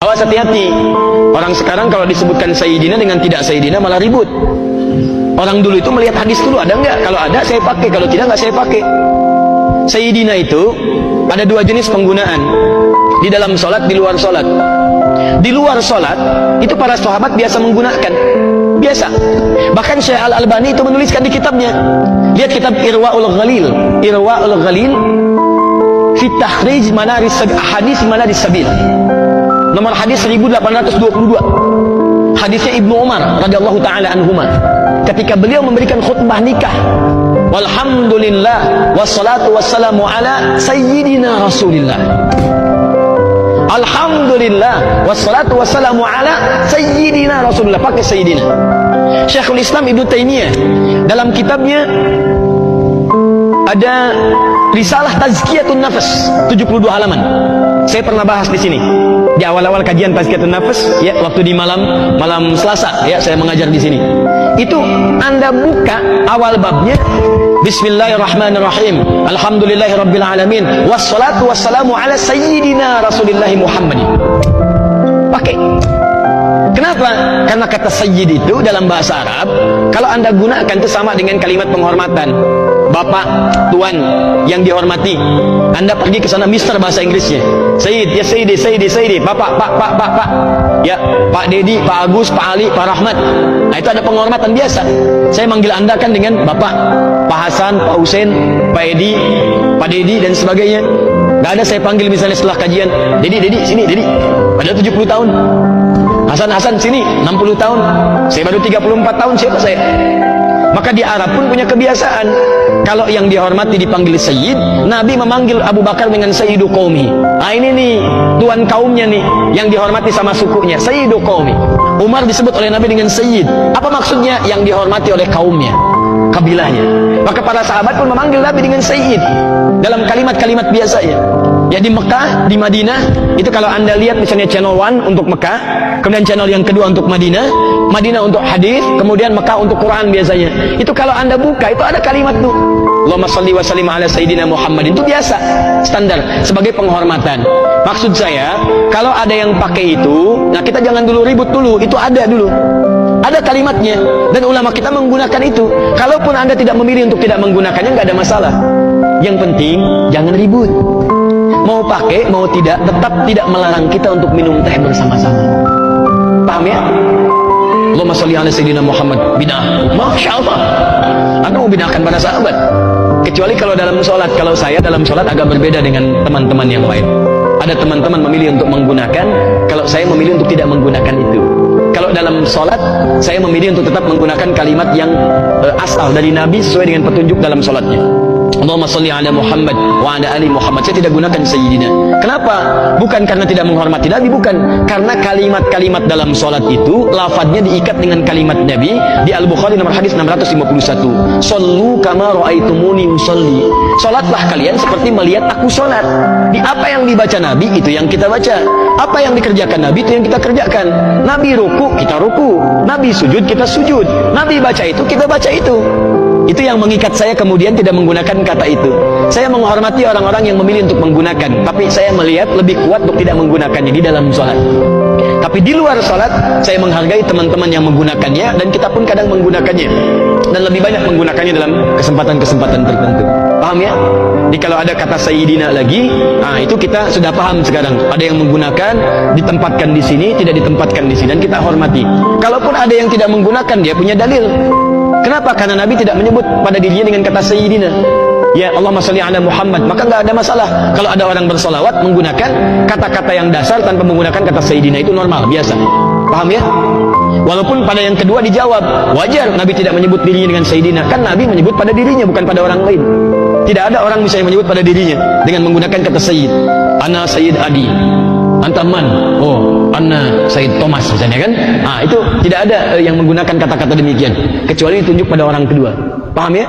Awas, hati-hati. Orang sekarang kalau disebutkan Sayyidina dengan tidak Sayyidina malah ribut. Orang dulu itu melihat hadis dulu, ada enggak? Kalau ada saya pakai, kalau tidak enggak saya pakai. Sayyidina itu ada dua jenis penggunaan. Di dalam sholat, di luar sholat. Di luar sholat itu para sahabat biasa menggunakan, biasa. Bahkan Syekh Al-Albani itu menuliskan di kitabnya. Lihat kitab Irwaul Ghalil. Irwaul Ghalil fi takhrij manaris hadis manaris sabil. Nomor hadis 1822. Hadisnya Ibnu Umar radhiyallahu taala anhuma. Ketika beliau memberikan khutbah nikah. Walhamdulillah wassalatu wassalamu ala sayyidina Rasulillah. Alhamdulillah wassalatu wassalamu ala sayyidina Rasulullah, pakai sayyidina. Syekhul Islam Ibnu Taimiyah dalam kitabnya ada Risalah Tazkiyatun Nafas 72 halaman. Saya pernah bahas di sini di awal-awal kajian Tazkiyatun Nafas, ya, waktu di malam Selasa, ya, saya mengajar di sini. Itu Anda buka awal babnya, Bismillahirrahmanirrahim, Alhamdulillahirabbil alamin, wassalatu wassalamu ala sayyidina Rasulillah Muhammadin. Pakai. Kenapa? Karena kata sayyid itu dalam bahasa Arab, kalau Anda gunakan itu sama dengan kalimat penghormatan. Bapak, tuan yang dihormati. Anda pergi ke sana, Mister bahasa Inggrisnya. Sayyid, ya Sayyidi, Sayyidi, Sayyidi. Bapak, Pak. Ya, Pak Dedi, Pak Agus, Pak Ali, Pak Rahmat. Nah, itu ada penghormatan biasa. Saya manggil Anda kan dengan Bapak, Pak Hasan, Pak Husain, Pak Edi, Pak Dedi dan sebagainya. Gak ada saya panggil misalnya setelah kajian, Dedi, sini, Dedi. Padahal 70 tahun. Hasan, sini, 60 tahun. Saya baru 34 tahun, siapa saya? Maka di Arab pun punya kebiasaan. Kalau yang dihormati dipanggil Sayyid, Nabi memanggil Abu Bakar dengan Sayyidu Qaumi. Nah, ini nih, tuan kaumnya nih, yang dihormati sama sukunya, Sayyidu Qaumi. Umar disebut oleh Nabi dengan Sayyid. Apa maksudnya? Yang dihormati oleh kaumnya, kabilahnya. Maka para sahabat pun memanggil Nabi dengan Sayyid dalam kalimat-kalimat biasanya. Ya, di Mekah, di Madinah, itu kalau Anda lihat misalnya channel 1 untuk Mekah, kemudian channel yang kedua untuk Madinah, Madinah untuk hadis, kemudian Mekah untuk Quran biasanya. Itu kalau Anda buka, itu ada kalimat tuh. Allahumma shalli wa sallim ala sayyidina Muhammadin. Itu biasa, standar, sebagai penghormatan. Maksud saya, kalau ada yang pakai itu, nah kita jangan dulu ribut dulu, itu ada dulu. Ada kalimatnya, dan ulama kita menggunakan itu. Kalaupun Anda tidak memilih untuk tidak menggunakannya, nggak ada masalah. Yang penting, jangan ribut. Mau pakai, mau tidak, tetap tidak melarang kita untuk minum teh bersama-sama. Paham ya? Allahumma sholli ala sayyidina Muhammad. Bid'ah. Masya Allah. Anda mau bid'ahkan para sahabat. Kecuali kalau dalam sholat. Kalau saya dalam sholat agak berbeda dengan teman-teman yang lain. Ada teman-teman memilih untuk menggunakan, kalau saya memilih untuk tidak menggunakan itu. Kalau dalam sholat, saya memilih untuk tetap menggunakan kalimat yang asal dari Nabi sesuai dengan petunjuk dalam sholatnya. Allahumma sholli ala Muhammad wa ala ali Muhammad. Saya tidak gunakan Sayyidina. Kenapa? Bukan karena tidak menghormati Nabi, bukan. Karena kalimat-kalimat dalam sholat itu lafadznya diikat dengan kalimat Nabi. Di Al-Bukhari nomor hadis 651. Shollu kama ra'aitumuni usolli. Sholatlah kalian seperti melihat aku sholat. Di apa yang dibaca Nabi, itu yang kita baca. Apa yang dikerjakan Nabi, itu yang kita kerjakan. Nabi ruku, kita ruku. Nabi sujud, kita sujud. Nabi baca itu, kita baca itu. Itu yang mengikat saya kemudian tidak menggunakan kata itu. Saya menghormati orang-orang yang memilih untuk menggunakan, tapi saya melihat lebih kuat untuk tidak menggunakannya di dalam sholat. Tapi di luar sholat, saya menghargai teman-teman yang menggunakannya, dan kita pun kadang menggunakannya, dan lebih banyak menggunakannya dalam kesempatan-kesempatan tertentu. Paham ya? Jadi kalau ada kata Sayyidina lagi, nah itu kita sudah paham sekarang. Ada yang menggunakan, ditempatkan di sini, tidak ditempatkan di sini, dan kita hormati. Kalaupun ada yang tidak menggunakan, dia punya dalil. Kenapa? Karena Nabi tidak menyebut pada dirinya dengan kata Sayyidina. Ya, Allahumma sholli ala Muhammad. Maka nggak ada masalah. Kalau ada orang bersolawat menggunakan kata-kata yang dasar tanpa menggunakan kata Sayyidina, itu normal, biasa. Paham ya? Walaupun pada yang kedua dijawab, wajar Nabi tidak menyebut dirinya dengan Sayyidina. Kan Nabi menyebut pada dirinya, bukan pada orang lain. Tidak ada orang bisa menyebut pada dirinya dengan menggunakan kata Sayyid. Ana Sayyid Adi. Anta man? Oh, Anna Sayyid Thomas misalnya kan? Ah, itu tidak ada yang menggunakan kata-kata demikian kecuali ditunjuk pada orang kedua. Paham ya?